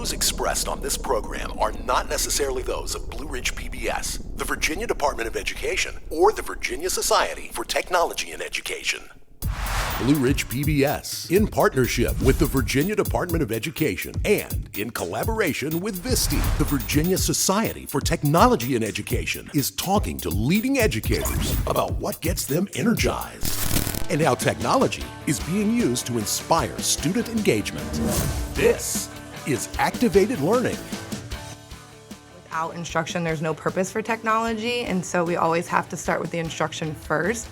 views expressed on this program are not necessarily those of Blue Ridge PBS, the Virginia Department of Education, or the Virginia Society for Technology in Education. Blue Ridge PBS, in partnership with the Virginia Department of Education and in collaboration with VSTE, the Virginia Society for Technology in Education, is talking to leading educators about what gets them energized and how technology is being used to inspire student engagement. This is Activated Learning. Without instruction, there's no purpose for technology, and so we always have to start with the instruction first.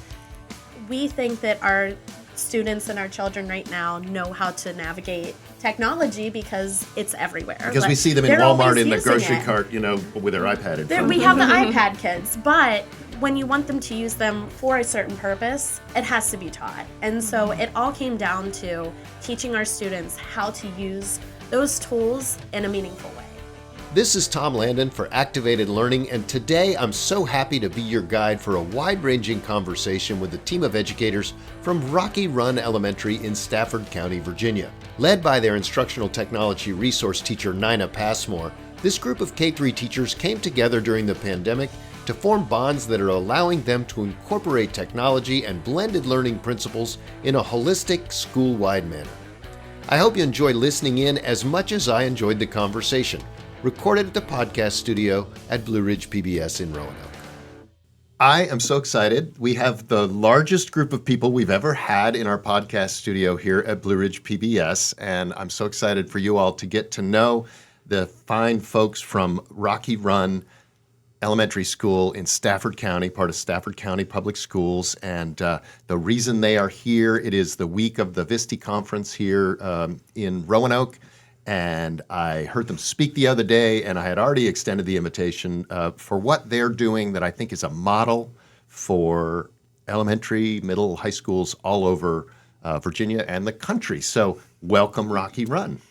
We think that our students and our children right now know how to navigate technology because it's everywhere. Because we see them in Walmart in the grocery cart, with their iPad in front. We have the iPad kids, but when you want them to use them for a certain purpose, it has to be taught. And so it all came down to teaching our students how to use those tools in a meaningful way. This is Tom Landon for Activated Learning, and today I'm so happy to be your guide for a wide-ranging conversation with a team of educators from Rocky Run Elementary in Stafford County, Virginia. Led by their instructional technology resource teacher, Nina Passmore, this group of K-3 teachers came together during the pandemic to form bonds that are allowing them to incorporate technology and blended learning principles in a holistic, school-wide manner. I hope you enjoy listening in as much as I enjoyed the conversation, recorded at the podcast studio at Blue Ridge PBS in Roanoke. I am so excited. We have the largest group of people we've ever had in our podcast studio here at Blue Ridge PBS, and I'm so excited for you all to get to know the fine folks from Rocky Run Elementary School in Stafford County, part of Stafford County Public Schools. And the reason they are here, it is the week of the VSTE conference here in Roanoke. And I heard them speak the other day, and I had already extended the invitation for what they're doing that I think is a model for elementary, middle, high schools all over Virginia and the country. So welcome, Rocky Run.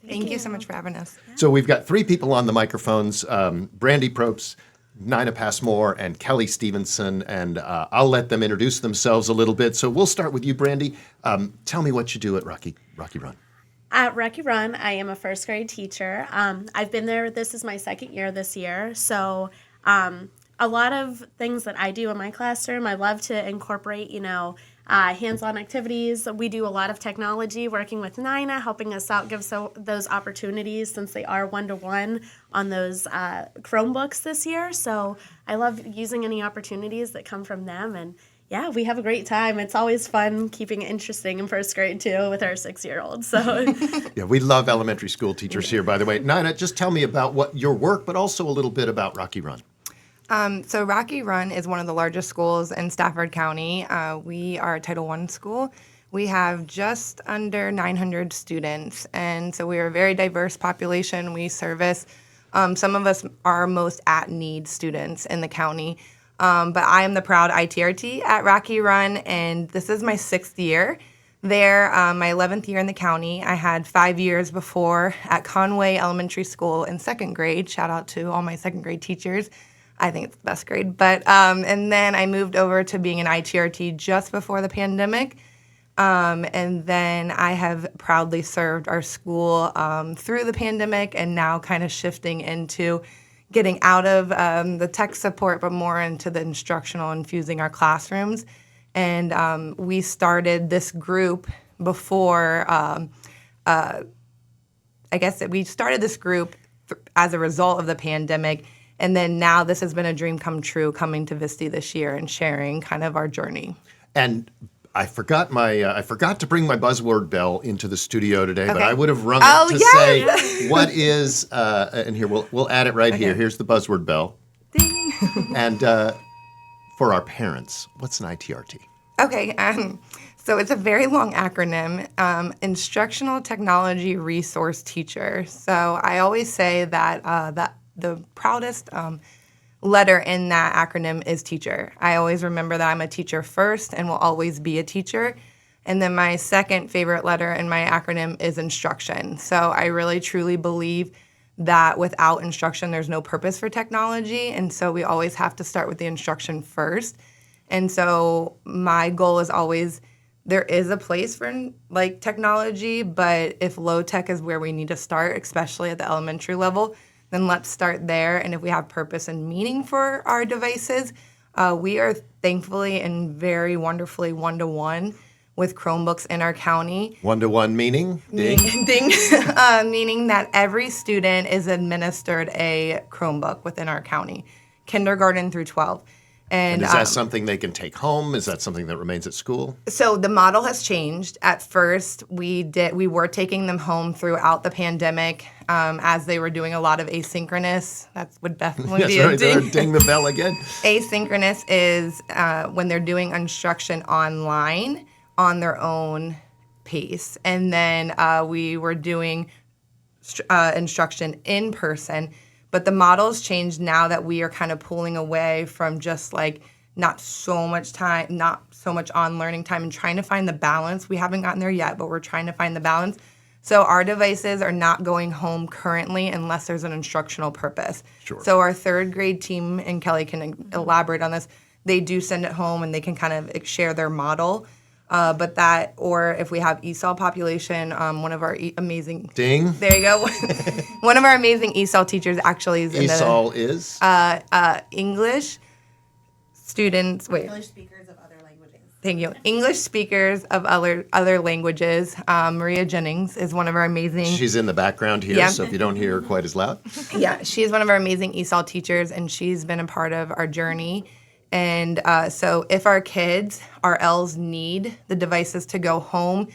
Thank you so much for having us. So we've got three people on the microphones, Brandy Probst, Nina Passmore, and Kelly Stevenson, and I'll let them introduce themselves a little bit. So we'll start with you, Brandy. Tell me what you do at Rocky Run. At Rocky Run, I am a first grade teacher. I've been there, this is my second year this year. So a lot of things that I do in my classroom, I love to incorporate, hands-on activities. We do a lot of technology, working with Nina, helping us out, give those opportunities since they are one-to-one on those Chromebooks this year. So I love using any opportunities that come from them, and yeah, we have a great time. It's always fun keeping it interesting in first grade, too, with our 6-year-olds. So. Yeah, we love elementary school teachers here, by the way. Nina, just tell me about what your work, but also a little bit about Rocky Run. So Rocky Run is one of the largest schools in Stafford County. We are a Title I school. We have just under 900 students, and so we are a very diverse population. We service, some of us are most at-need students in the county. But I am the proud ITRT at Rocky Run, and this is my 6th year there, my 11th year in the county. I had 5 years before at Conway Elementary School in 2nd grade. Shout out to all my 2nd grade teachers. I think it's the best grade. But and then I moved over to being an ITRT just before the pandemic. And then I have proudly served our school through the pandemic, and now kind of shifting into getting out of the tech support, but more into the instructional, infusing our classrooms. And we started this group before, we started this group as a result of the pandemic. And then now this has been a dream come true, coming to VSTE this year and sharing kind of our journey. And I forgot to bring my buzzword bell into the studio today, okay. But I would have rung it to say what is, and here we'll add it right here. Here's the buzzword bell. Ding. And for our parents, what's an ITRT? Okay, so it's a very long acronym, Instructional Technology Resource Teacher. So I always say that the proudest letter in that acronym is teacher. I always remember that I'm a teacher first and will always be a teacher. And then my second favorite letter in my acronym is instruction. So I really truly believe that without instruction, there's no purpose for technology. And so we always have to start with the instruction first. And so my goal is always there is a place for like technology, but if low tech is where we need to start, especially at the elementary level, then let's start there. And if we have purpose and meaning for our devices, we are thankfully and very wonderfully one-to-one with Chromebooks in our county. One-to-one meaning? Ding. Ding. Meaning that every student is administered a Chromebook within our county, kindergarten through 12. And is that something they can take home? Is that something that remains at school? So the model has changed. At first, we were taking them home throughout the pandemic as they were doing a lot of asynchronous. That would definitely be a ding. Ding the bell again. Asynchronous is when they're doing instruction online on their own pace. And then we were doing instruction in person. But the model's changed now that we are kind of pulling away from just like not so much on learning time and trying to find the balance. We haven't gotten there yet, but we're trying to find the balance. So our devices are not going home currently unless there's an instructional purpose. Sure. So our third grade team, and Kelly can elaborate on this, they do send it home and they can kind of share their model. But that, or if we have ESOL population, one of our amazing... Ding. There you go. One of our amazing ESOL teachers actually is in ESOL is? English students... Wait. English speakers of other languages. Thank you. English speakers of other languages. Maria Jennings is one of our amazing... She's in the background here, Yeah. so if you don't hear her quite as loud. Yeah, she's one of our amazing ESOL teachers, and she's been a part of our journey. And so if our kids, our Ls, need the devices to go home,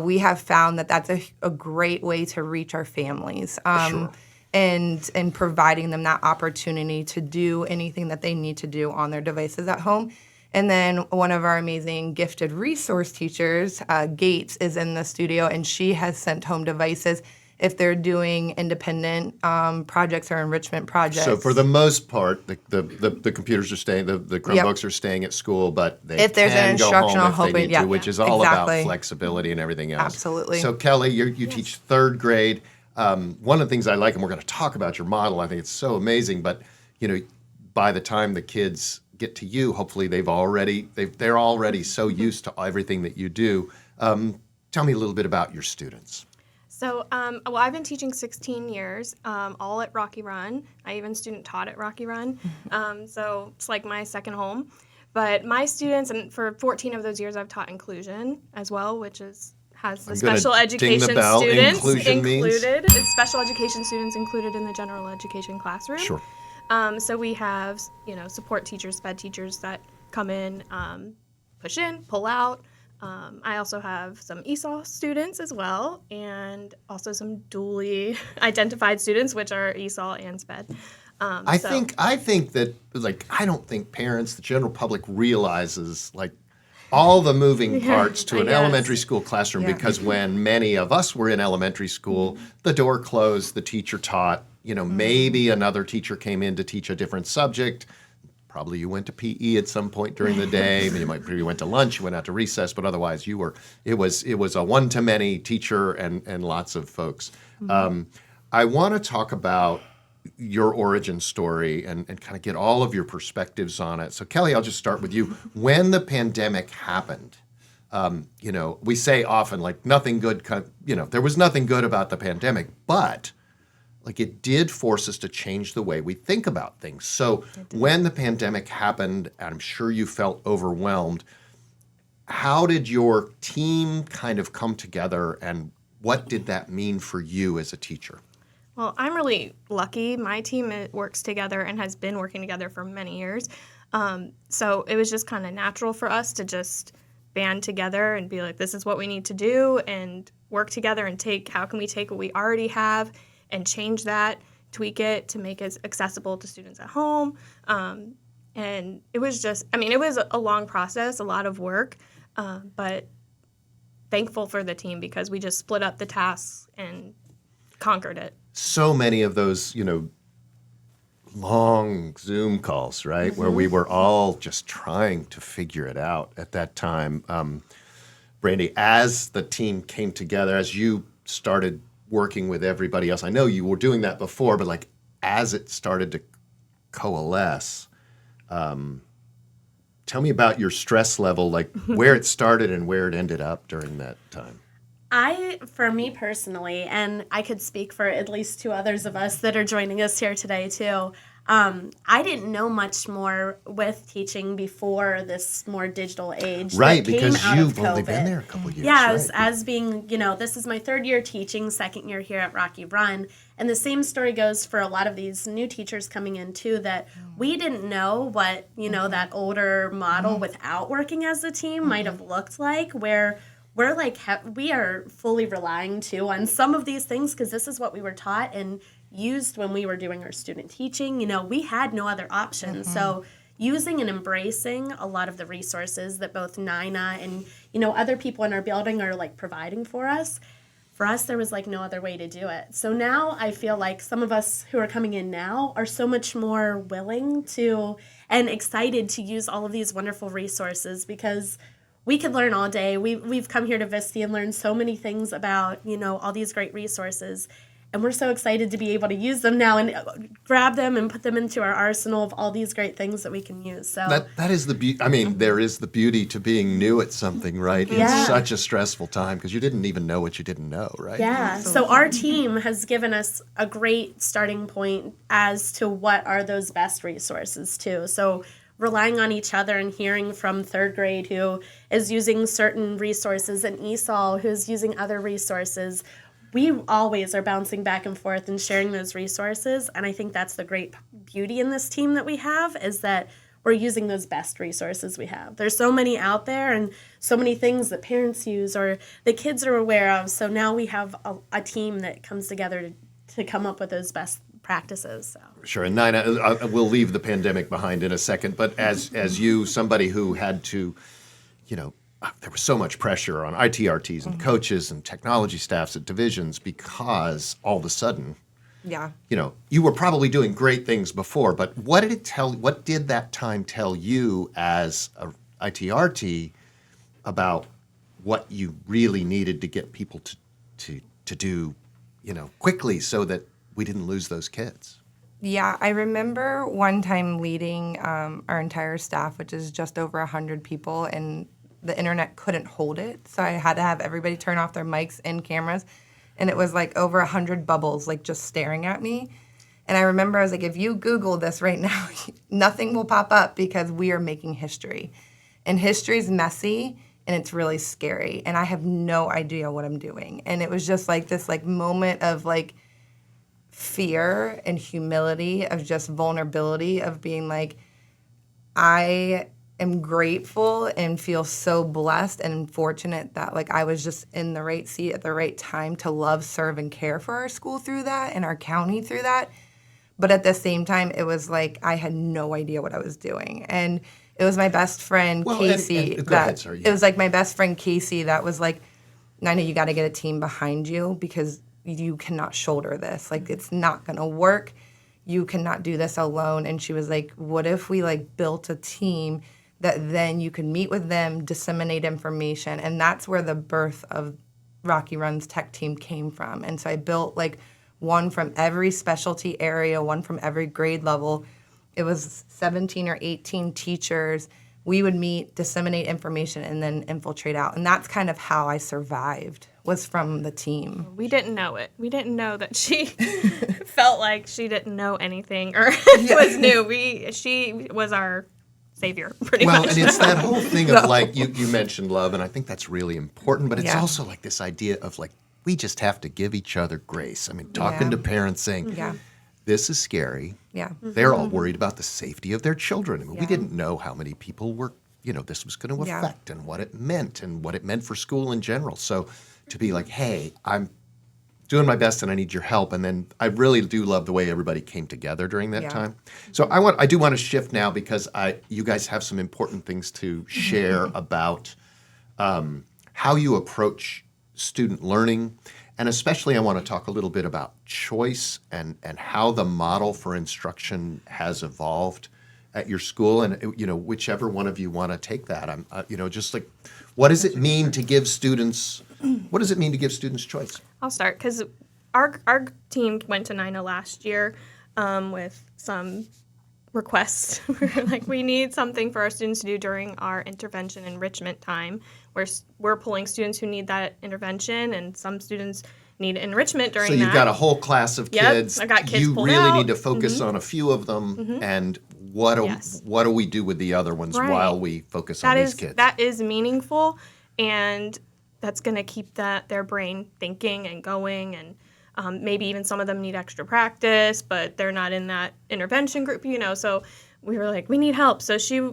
we have found that that's a great way to reach our families. Sure. And providing them that opportunity to do anything that they need to do on their devices at home. And then one of our amazing gifted resource teachers, Gates, is in the studio, and she has sent home devices if they're doing independent projects or enrichment projects. So for the most part, the computers are staying, the Chromebooks are staying at school, but they If there's can an go instructional home if they need to, yeah, which is all exactly. about flexibility and everything else. Absolutely. So Kelly, you teach third grade. One of the things I like, and we're going to talk about your model, I think it's so amazing, but by the time the kids get to you, hopefully they're already so used to everything that you do. Tell me a little bit about your students. So, I've been teaching 16 years, all at Rocky Run. I even student taught at Rocky Run, so it's like my second home. But my students, and for 14 of those years, I've taught inclusion as well, which has the special education students included. It's special education students included in the general education classroom. Sure. So we have, support teachers, sped teachers that come in, push in, pull out. I also have some ESOL students as well, and also some dually identified students, which are ESOL and SPED. I think that, I don't think parents, the general public, realizes all the moving parts to an elementary school classroom, because when many of us were in elementary school, the door closed, the teacher taught, maybe another teacher came in to teach a different subject. Probably you went to PE at some point during the day. I mean, you went to lunch, you went out to recess, but otherwise it was a one-to-many teacher and lots of folks. I want to talk about your origin story and kind of get all of your perspectives on it. So Kelly, I'll just start with you. When the pandemic happened, we say often nothing good, there was nothing good about the pandemic, but it did force us to change the way we think about things. So when the pandemic happened, and I'm sure you felt overwhelmed, how did your team kind of come together, and what did that mean for you as a teacher? Well, I'm really lucky. My team works together and has been working together for many years. So it was just kind of natural for us to just band together and be like, this is what we need to do, and work together and how can we take what we already have and change that, tweak it to make it accessible to students at home. And it was it was a long process, a lot of work, but thankful for the team because we just split up the tasks and conquered it. So many of those, long Zoom calls, right, where we were all just trying to figure it out at that time. Brandy, as the team came together, as you started working with everybody else, I know you were doing that before, but as it started to coalesce, tell me about your stress level, like where it started and where it ended up during that time. For me personally, and I could speak for at least two others of us that are joining us here today too, I didn't know much more with teaching before this more digital age. Right, that came because out you've of only COVID. been there a couple years. Yeah, right? as being, this is my third year teaching, second year here at Rocky Run. And the same story goes for a lot of these new teachers coming in too, that we didn't know what, that older model without working as a team might have looked like, where we're like, we are fully relying too on some of these things because this is what we were taught and used when we were doing our student teaching. We had no other option. So using and embracing a lot of the resources that both Nina and, other people in our building are like providing for us there was like no other way to do it. So now I feel like some of us who are coming in now are so much more willing to and excited to use all of these wonderful resources because we could learn all day. We've come here to VSTE and learned so many things about, all these great resources. And we're so excited to be able to use them now and grab them and put them into our arsenal of all these great things that we can use. So that is the beauty. I mean, there is the beauty to being new at something, right? Yeah. It's such a stressful time because you didn't even know what you didn't know, right? yeah. So our team has given us a great starting point as to what are those best resources too. So relying on each other and hearing from third grade who is using certain resources and ESOL who's using other resources. We always are bouncing back and forth and sharing those resources. And I think that's the great beauty in this team that we have is that we're using those best resources we have. There's so many out there and so many things that parents use or the kids are aware of. So now we have a team that comes together to come up with those best practices. So. Sure. And Nina, we'll leave the pandemic behind in a second. But as you, somebody who had to, there was so much pressure on ITRTs and coaches and technology staffs at divisions because all of a sudden, you were probably doing great things before, but what did that time tell you as a ITRT about what you really needed to get people to do, quickly so that we didn't lose those kids? Yeah, I remember one time leading our entire staff, which is just over 100 people, and the internet couldn't hold it. So I had to have everybody turn off their mics and cameras. And it was like over 100 bubbles, like just staring at me. And I remember I was like, if you Google this right now, nothing will pop up because we are making history. And history's messy and it's really scary. And I have no idea what I'm doing. And it was just like this like moment of like fear and humility, of just vulnerability, of being like, I am grateful and feel so blessed and fortunate that like I was just in the right seat at the right time to love, serve, and care for our school through that and our county through that. But at the same time, it was like I had no idea what I was doing. And it was my best friend, Casey. Go ahead, sorry. It was like my best friend, Casey, that was like, Nina, you got to get a team behind you because you cannot shoulder this. Like, it's not going to work. You cannot do this alone. And she was like, what if we like built a team that then you can meet with them, disseminate information. And that's where the birth of Rocky Run's tech team came from. And so I built like one from every specialty area, one from every grade level. It was 17 or 18 teachers. We would meet, disseminate information, and then infiltrate out. And that's kind of how I survived, was from the team. We didn't know it. We didn't know that she felt like she didn't know anything or was new. She was our savior, pretty much. Well, and it's that whole thing of like, you mentioned love, and I think that's really important, but it's also like this idea of like, we just have to give each other grace. I mean, talking to parents saying, this is scary. Yeah. They're all worried about the safety of their children. I mean, we didn't know how many people were, this was going to affect and what it meant for school in general. So to be like, hey, I'm doing my best and I need your help. And then I really do love the way everybody came together during that time. So I do want to shift now because you guys have some important things to share about how you approach student learning. And especially I want to talk a little bit about choice and how the model for instruction has evolved at your school. And, whichever one of you want to take that. Just like, what does it mean to give students choice? I'll start because our team went to Nina last year with some requests. We're like, we need something for our students to do during our intervention enrichment time, where we're pulling students who need that intervention, and some students need enrichment during that. So you've got a whole class of Yep, kids. I've got kids you pulled really out. need to focus on a few of them, and what do we do with the other ones Right. while we focus on these kids? That is meaningful, and that's going to keep their brain thinking and going, and maybe even some of them need extra practice, but they're not in that intervention group, So we were like, we need help. So she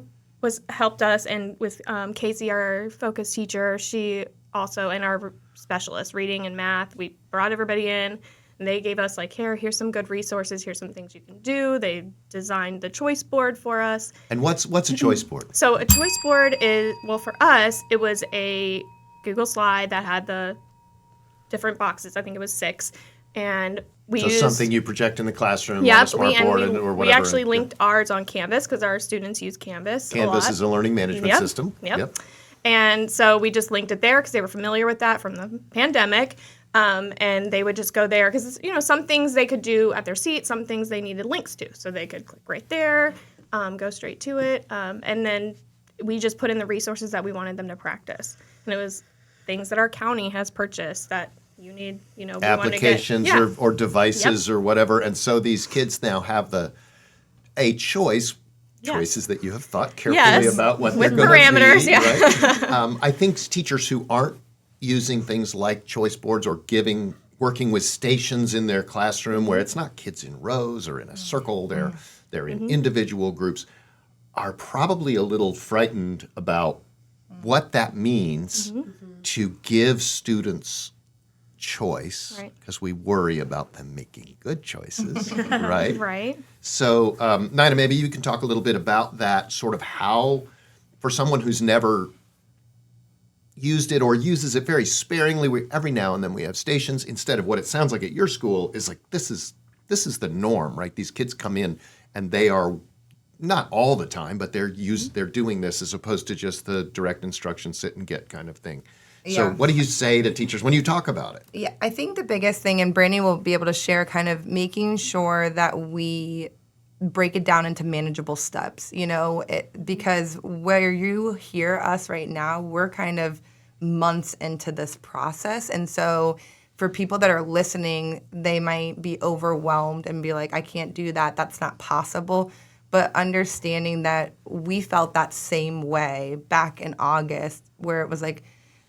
helped us, and with Casey, our focus teacher, she also, and our specialist, reading and math, we brought everybody in, and they gave us like, here's some good resources, here's some things you can do. They designed the choice board for us. And what's a choice board? So a choice board is, well, for us, it was a Google slide that had the different boxes. I think it was 6. And we used Something you project in the classroom on a smart board or whatever. We actually linked ours on Canvas because our students use Canvas a lot. Canvas is a learning management system. Yep. And so we just linked it there because they were familiar with that from the pandemic. And they would just go there because, some things they could do at their seat, some things they needed links to. So they could click right there, go straight to it. And then we just put in the resources that we wanted them to practice. And it was things that our county has purchased that you need, we applications want to get, or devices or whatever. And so these kids now have a choice. Choices that you have thought carefully about what they're going to be. With parameters, Right? I think teachers who aren't using things like choice boards or working with stations in their classroom where it's not kids in rows or in a circle, they're in individual groups, are probably a little frightened about what that means to give students choice, because we worry about them making good choices, right? Right. So, Nina, maybe you can talk a little bit about that, sort of how, for someone who's never used it or uses it very sparingly, every now and then we have stations, instead of what it sounds like at your school is like, this is the norm, right? These kids come in and they are, not all the time, but they're doing this as opposed to just the direct instruction, sit and get kind of thing. So what do you say to teachers when you talk about it? Yeah, I think the biggest thing, and Brandy will be able to share, kind of making sure that we break it down into manageable steps, because where you hear us right now, we're kind of months into this process. And so for people that are listening, they might be overwhelmed and be like, I can't do that. That's not possible. But understanding that we felt that same way back in August, where it was like,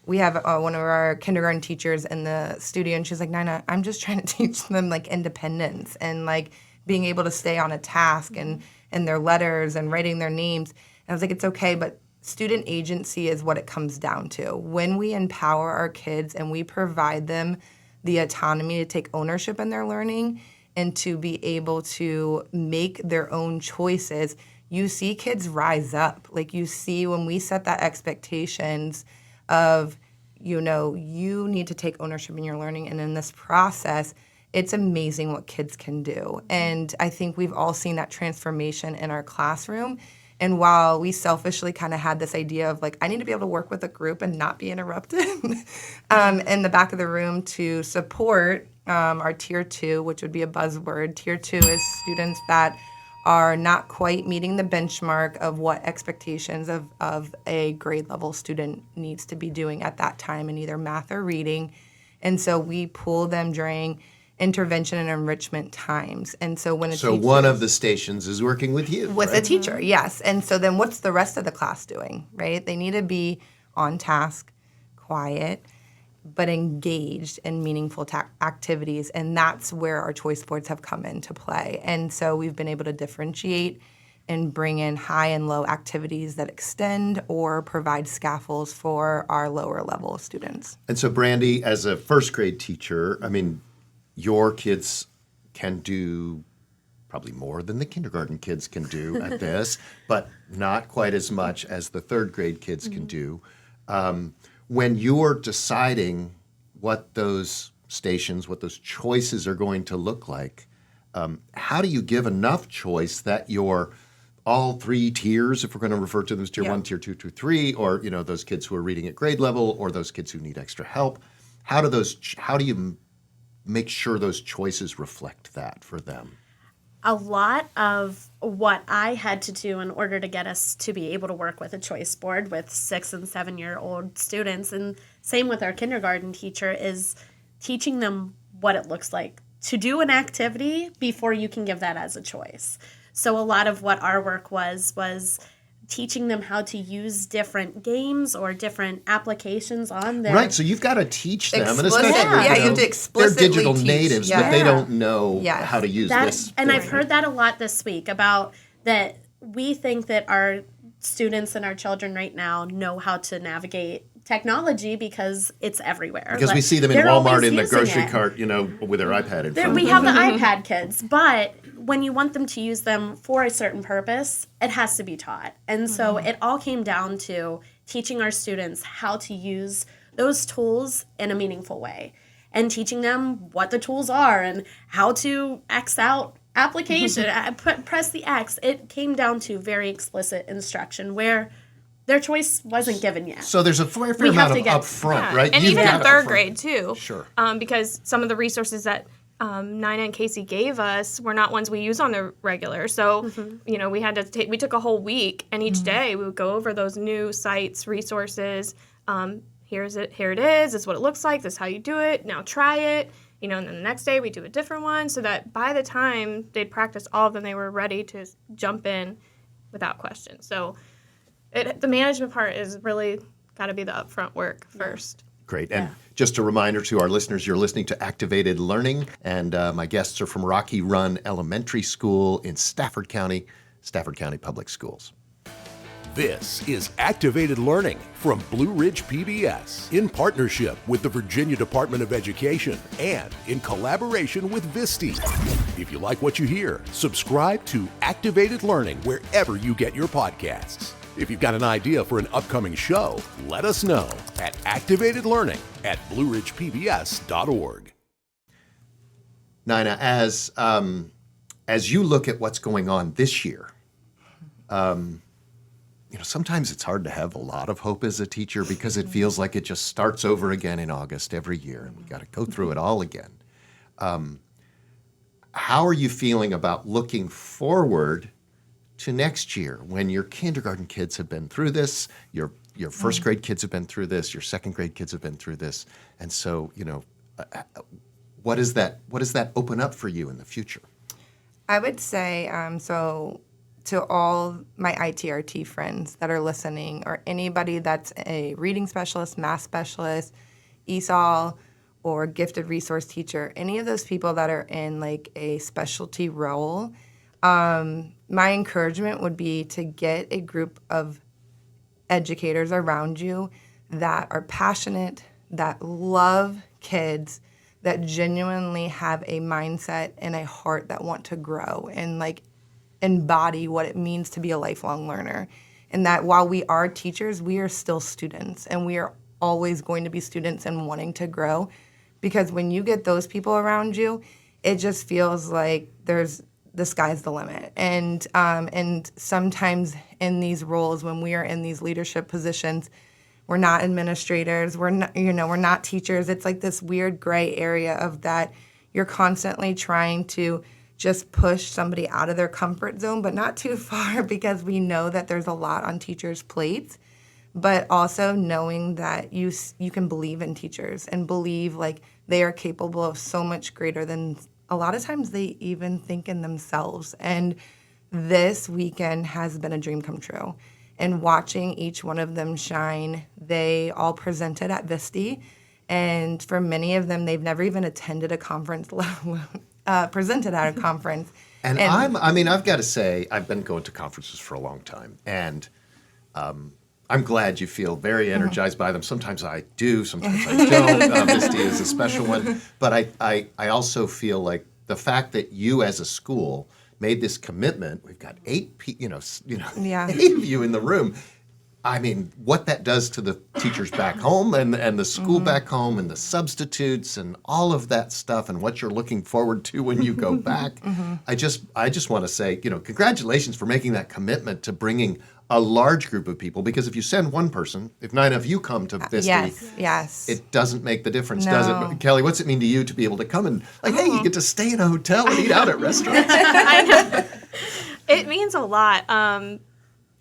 we have one of our kindergarten teachers in the studio, and she's like, Nina, I'm just trying to teach them like independence and like being able to stay on a task and their letters and writing their names. And I was like, it's okay, but student agency is what it comes down to. When we empower our kids and we provide them the autonomy to take ownership in their learning and to be able to make their own choices, you see kids rise up. Like you see when we set that expectations of, you need to take ownership in your learning. And in this process, it's amazing what kids can do. And I think we've all seen that transformation in our classroom. And while we selfishly kind of had this idea of like, I need to be able to work with a group and not be interrupted in the back of the room to support our Tier 2, which would be a buzzword. Tier 2 is students that are not quite meeting the benchmark of what expectations of a grade level student needs to be doing at that time in either math or reading. And so we pull them during intervention and enrichment times. And so when one of the stations is working with you. With a teacher, yes. And so then what's the rest of the class doing, right? They need to be on task, quiet, but engaged in meaningful activities. And that's where our choice boards have come into play. And so we've been able to differentiate and bring in high and low activities that extend or provide scaffolds for our lower level students. And so, Brandy, as a first grade teacher, I mean, your kids can do probably more than the kindergarten kids can do at this, but not quite as much as the third grade kids can do. When you're deciding what those stations, what those choices are going to look like, how do you give enough choice that your all 3 tiers, if we're going to refer to them as Tier 1, Tier 2, Tier 3, or those kids who are reading at grade level, or those kids who need extra help, how do you make sure those choices reflect that for them? a lot of what I had to do in order to get us to be able to work with a choice board with 6 and 7-year-old students, and same with our kindergarten teacher, is teaching them what it looks like to do an activity before you can give that as a choice. So a lot of what our work was teaching them how to use different games or different applications on their... Right, so you've got to teach them. And Explicit, especially, you have to explicitly they're digital teach. natives, Yeah. but they don't know Yes. how to use this. And I've heard that a lot this week about that we think that our students and our children right now know how to navigate technology because it's everywhere. Because we see them in They're Walmart always in the using grocery it. cart, with their iPad in front We of have them. the iPad kids, but when you want them to use them for a certain purpose, it has to be taught. And so it all came down to teaching our students how to use those tools in a meaningful way and teaching them what the tools are and how to X out application, press the X. It came down to very explicit instruction where their choice wasn't given yet. So there's a fair We have amount to of get- upfront, Yeah. right? And You've even got in third upfront. grade too. Sure. Because some of the resources that Nina and Casey gave us were not ones we use on the regular. So, we had to we took a whole week, and each day we would go over those new sites, resources. Here it is. This is what it looks like. This is how you do it. Now try it. And then the next day we do a different one, so that by the time they'd practice all of them, they were ready to jump in without question. So, the management part is really got to be the upfront work first. Great. And just a reminder to our listeners, you're listening to Activated Learning, and my guests are from Rocky Run Elementary School in Stafford County Public Schools. This is Activated Learning from Blue Ridge PBS in partnership with the Virginia Department of Education and in collaboration with VSTE. If you like what you hear, subscribe to Activated Learning wherever you get your podcasts. If you've got an idea for an upcoming show, let us know at activatedlearning@blueridgepbs.org. Nina, as you look at what's going on this year, sometimes it's hard to have a lot of hope as a teacher because it feels like it just starts over again in August every year, and we got to go through it all again. How are you feeling about looking forward to next year when your kindergarten kids have been through this, your first grade kids have been through this, your second grade kids have been through this, and so what does that open up for you in the future? I would say, so to all my ITRT friends that are listening, or anybody that's a reading specialist, math specialist, ESOL, or gifted resource teacher, any of those people that are in like a specialty role, my encouragement would be to get a group of educators around you that are passionate, that love kids, that genuinely have a mindset and a heart that want to grow and like embody what it means to be a lifelong learner. And that while we are teachers, we are still students, and we are always going to be students and wanting to grow. Because when you get those people around you, it just feels like the sky's the limit. And sometimes in these roles, when we are in these leadership positions, we're not administrators, we're not teachers. It's like this weird gray area of that you're constantly trying to just push somebody out of their comfort zone, but not too far, because we know that there's a lot on teachers' plates. But also knowing that you can believe in teachers and believe like they are capable of so much greater than a lot of times they even think in themselves. And this weekend has been a dream come true. And watching each one of them shine, they all presented at VSTE. And for many of them, they've never even attended a conference, let alone presented at a conference. And I've got to say, I've been going to conferences for a long time, and I'm glad you feel very energized by them. Sometimes I do, sometimes I don't. VSTE is a special one. But I also feel like the fact that you as a school made this commitment, we've got 8 of you in the room, I mean, what that does to the teachers back home and the school back home and the substitutes and all of that stuff and what you're looking forward to when you go back. I just want to say, congratulations for making that commitment to bringing a large group of people, because if you send one person, if 9 of you come to VSTE, yes, it doesn't make the difference, No. does it? Kelly, what's it mean to you to be able to come and, hey, you get to stay in a hotel and eat out at restaurants? I know. It means a lot.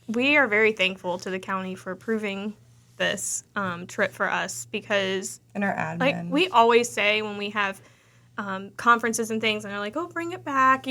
We are very thankful to the county for approving this trip for us, because and our admin. we always say when we have conferences and things, and they're like, oh, bring it back,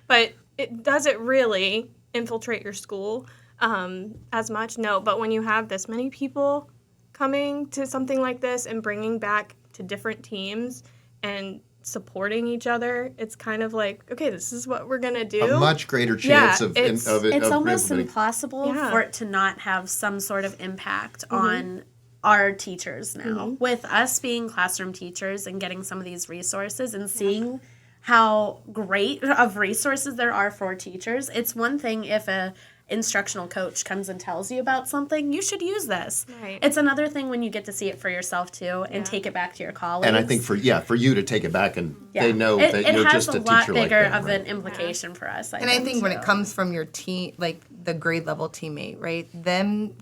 but does it really infiltrate your school as much? No, but when you have this many people coming to something like this and bringing back to different teams and supporting each other, it's kind of like, okay, this is what we're gonna do. A much greater chance of it. It's almost impossible for it to not have some sort of impact on our teachers now. With us being classroom teachers and getting some of these resources and seeing how great of resources there are for teachers. It's one thing if a instructional coach comes and tells you about something, you should use this. Right. It's another thing when you get to see it for yourself too and take it back to your colleagues. And I think for you to take it back and they know that you're just a teacher like them. It has a lot bigger of an implication for us. I think when it comes from your team, like the grade level teammate, right? Them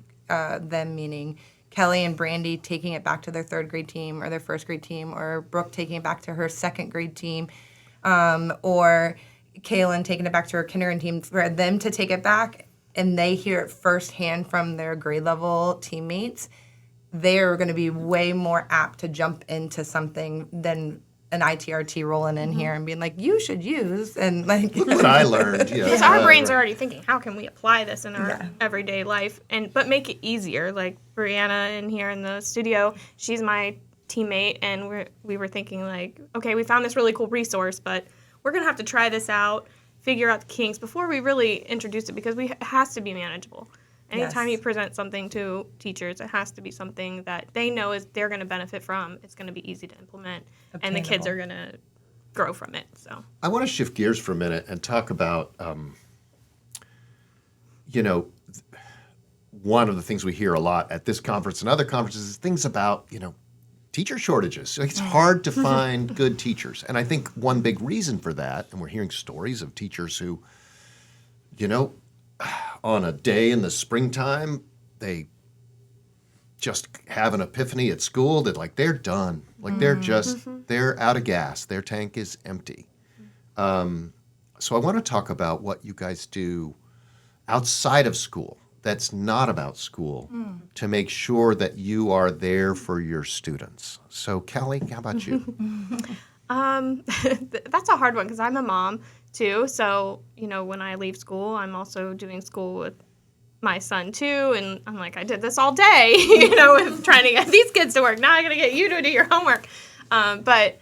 meaning Kelly and Brandy taking it back to their 3rd grade team or their 1st grade team, or Brooke taking it back to her 2nd grade team, or Kaylin taking it back to her kindergarten team, for them to take it back and they hear it firsthand from their grade level teammates, they're going to be way more apt to jump into something than an ITRT rolling in here and being like, you should use, and like. Look what I learned. Because our brains are already thinking, how can we apply this in our everyday life, but make it easier. Like Brianna in here in the studio, she's my teammate, and we were thinking like, okay, we found this really cool resource, but we're going to have to try this out, figure out the kinks before we really introduce it, because it has to be manageable. Anytime you present something to teachers, it has to be something that they know is they're going to benefit from. It's going to be easy to implement, and the kids are going to grow from it. So I want to shift gears for a minute and talk about, one of the things we hear a lot at this conference and other conferences is things about, teacher shortages. It's hard to find good teachers. And I think one big reason for that, and we're hearing stories of teachers who, on a day in the springtime, they just have an epiphany at school that they're done. They're out of gas. Their tank is empty. So I want to talk about what you guys do outside of school that's not about school to make sure that you are there for your students. So Kelly, how about you? That's a hard one because I'm a mom too. So, when I leave school, I'm also doing school with my son too. And I'm like, I did this all day, with trying to get these kids to work. Now I got to get you to do your homework. But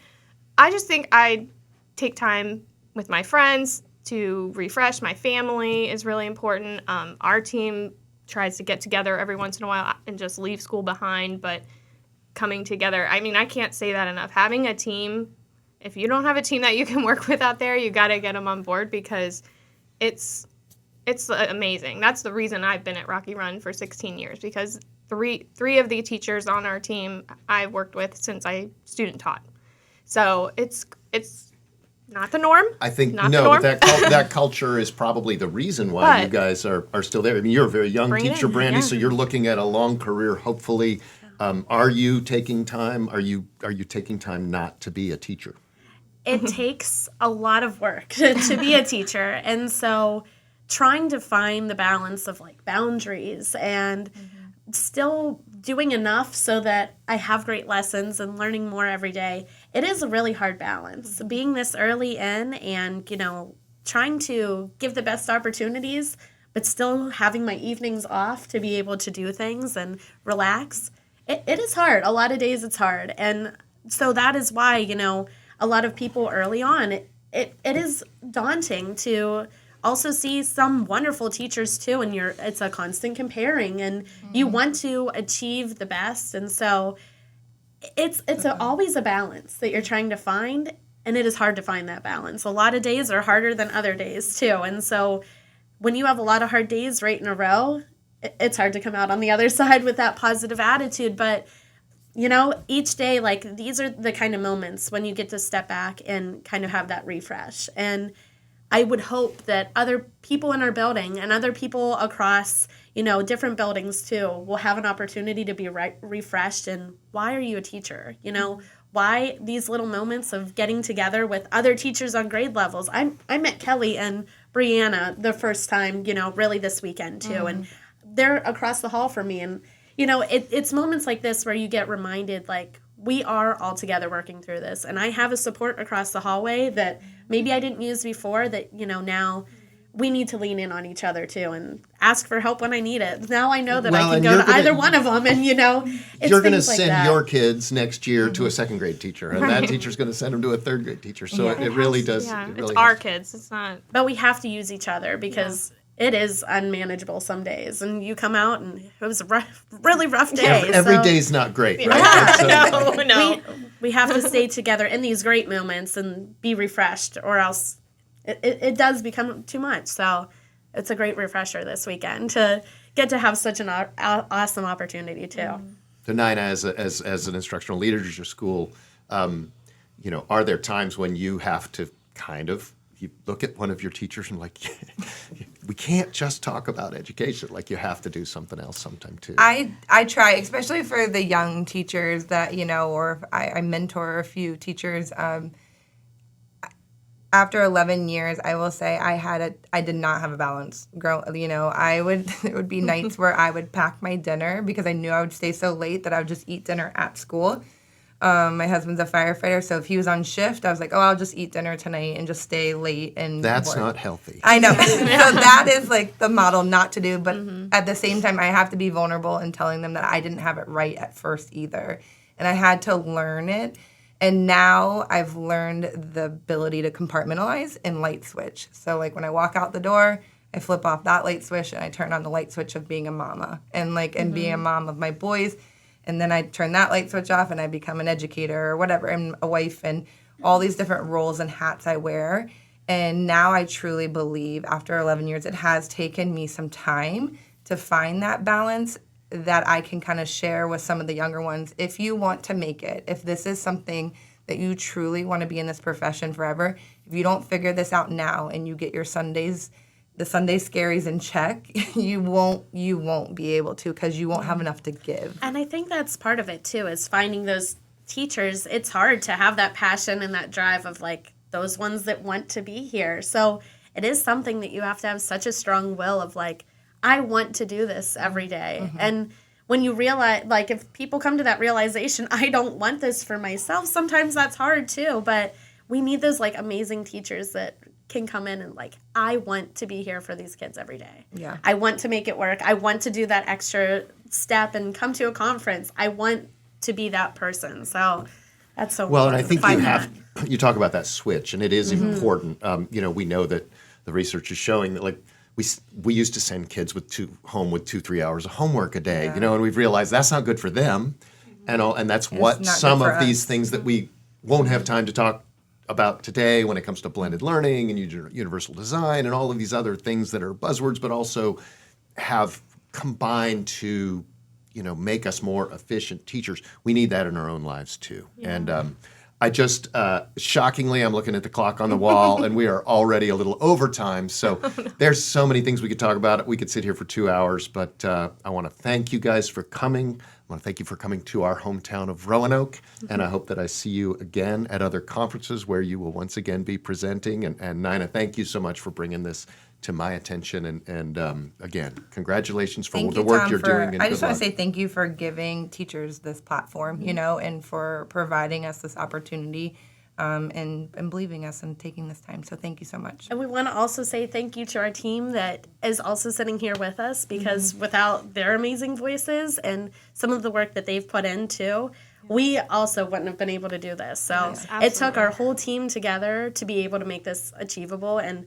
I just think I take time with my friends to refresh. My family is really important. Our team tries to get together every once in a while and just leave school behind, but coming together, I can't say that enough. Having a team, if you don't have a team that you can work with out there, you got to get them on board, because it's amazing. That's the reason I've been at Rocky Run for 16 years, because three of the teachers on our team I've worked with since I student taught. So it's not the norm. I think but that culture is probably the reason why you guys are still there. You're a very young teacher, Brandy, so you're looking at a long career, hopefully. Are you taking time? Are you taking time not to be a teacher? It takes a lot of work to be a teacher, and so trying to find the balance of boundaries and still doing enough so that I have great lessons and learning more every day. It is a really hard balance. Being this early in and, trying to give the best opportunities, but still having my evenings off to be able to do things and relax. It is hard. A lot of days it's hard. And so that is why, a lot of people early on, it is daunting to also see some wonderful teachers too, and it's a constant comparing, and you want to achieve the best, and so it's always a balance that you're trying to find, and it is hard to find that balance. A lot of days are harder than other days too, and so when you have a lot of hard days right in a row, it's hard to come out on the other side with that positive attitude. But, you know, each day, like, these are the kind of moments when you get to step back and kind of have that refresh. And I would hope that other people in our building and other people across, you know, different buildings too will have an opportunity to be refreshed. And why are you a teacher? You know, why these little moments of getting together with other teachers on grade levels? I met Kelly and Brianna the first time, you know, really this weekend too. And they're across the hall from me. And, you know, it's moments like this where you get reminded, like, we are all together working through this. And I have a support across the hallway that maybe I didn't use before that, you know, now we need to lean in on each other too and ask for help when I need it. Now I know that I can go to either one of them, and, you know, it's you're going to like send that. your kids next year to a second grade teacher, and that teacher's going to send them to a third grade teacher. So it really does. Yeah, It really it's our has- kids. It's not. But we have to use each other because it is unmanageable some days. And you come out and it was a really rough day. Every so day's not great, right? Yeah. So- No. we have to stay together in these great moments and be refreshed, or else it does become too much. So it's a great refresher this weekend to get to have such an awesome opportunity too. So Nina, as an instructional leader at your school, you know, are there times when you have to kind of you look at one of your teachers and like, we can't just talk about education. Like, you have to do something else sometime too. I try, especially for the young teachers that, you know, or if I mentor a few teachers. After 11 years, I will say I did not have a balance. You know, it would be nights where I would pack my dinner because I knew I would stay so late that I would just eat dinner at school. My husband's a firefighter, so if he was on shift, I was like, I'll just eat dinner tonight and just stay late and That's work. not healthy. I know. So that is like the model not to do, but at the same time, I have to be vulnerable in telling them that I didn't have it right at first either. And I had to learn it. And now I've learned the ability to compartmentalize and light switch. So like when I walk out the door, I flip off that light switch and I turn on the light switch of being a mama and being a mom of my boys. And then I turn that light switch off and I become an educator or whatever, and a wife, and all these different roles and hats I wear. And now I truly believe after 11 years, it has taken me some time to find that balance that I can kind of share with some of the younger ones. If you want to make it, if this is something that you truly want to be in this profession forever, if you don't figure this out now and you get your the Sunday scaries in check, you won't be able to, because you won't have enough to give. And I think that's part of it too, is finding those teachers. It's hard to have that passion and that drive of like those ones that want to be here. So it is something that you have to have such a strong will of like, I want to do this every day. And when you realize, like, if people come to that realization, I don't want this for myself, sometimes that's hard too. But we need those like amazing teachers that can come in and like, I want to be here for these kids every day. Yeah. I want to make it work. I want to do that extra step and come to a conference. I want to be that person. So that's so Well, and important I to think find you talk about that switch, and it is important. You know, we know that the research is showing that, like, we used to send kids home with 2-3 hours of homework a day, you know, and we've realized that's not good for them, and that's what not some good of for these us. things that we won't have time to talk about today when it comes to blended learning and universal design and all of these other things that are buzzwords, but also have combined to, you know, make us more efficient teachers. We need that in our own lives too. And I just, shockingly, I'm looking at the clock on the wall and we are already a little over time. So there's so many things we could talk about. We could sit here for 2 hours, but I want to thank you guys for coming. I want to thank you for coming to our hometown of Roanoke, and I hope that I see you again at other conferences where you will once again be presenting. And Nina, thank you so much for bringing this to my attention. And again, congratulations for the work Tom, you're doing. And I just good want to luck. say thank you for giving teachers this platform, you know, and for providing us this opportunity and believing us and taking this time. So thank you so much. And we want to also say thank you to our team that is also sitting here with us, because without their amazing voices and some of the work that they've put in too, we also wouldn't have been able to do this. So it took our whole team together to be able to make this achievable. And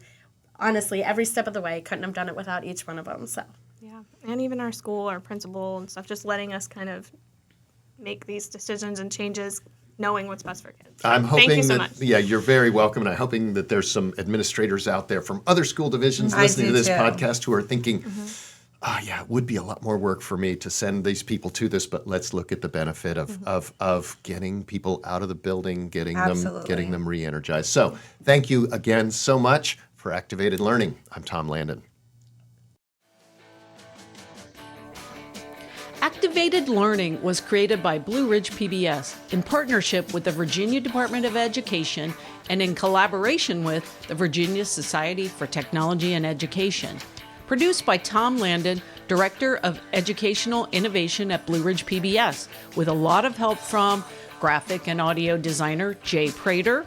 honestly, every step of the way, couldn't have done it without each one of them. So Yeah, and even our school, our principal and stuff, just letting us kind of make these decisions and changes, knowing what's best for kids. I'm hoping Thank you so that, much. yeah, you're very welcome, and I'm hoping that there's some administrators out there from other school divisions I listening to do this too. podcast who are thinking, yeah, it would be a lot more work for me to send these people to this, but let's look at the benefit of getting people out of the building, getting them re-energized. So thank you again so much for Activated Learning. I'm Tom Landon. Activated Learning was created by Blue Ridge PBS in partnership with the Virginia Department of Education and in collaboration with the Virginia Society for Technology and Education. Produced by Tom Landon, Director of Educational Innovation at Blue Ridge PBS, with a lot of help from graphic and audio designer Jay Prater,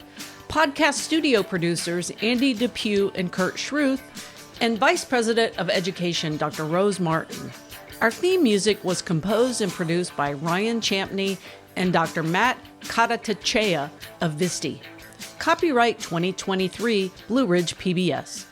podcast studio producers Andy Depew and Kurt Schruth, and Vice President of Education Dr. Rose Martin. Our theme music was composed and produced by Ryan Champney and Dr. Matt Katatachea of VSTE. Copyright 2023, Blue Ridge PBS.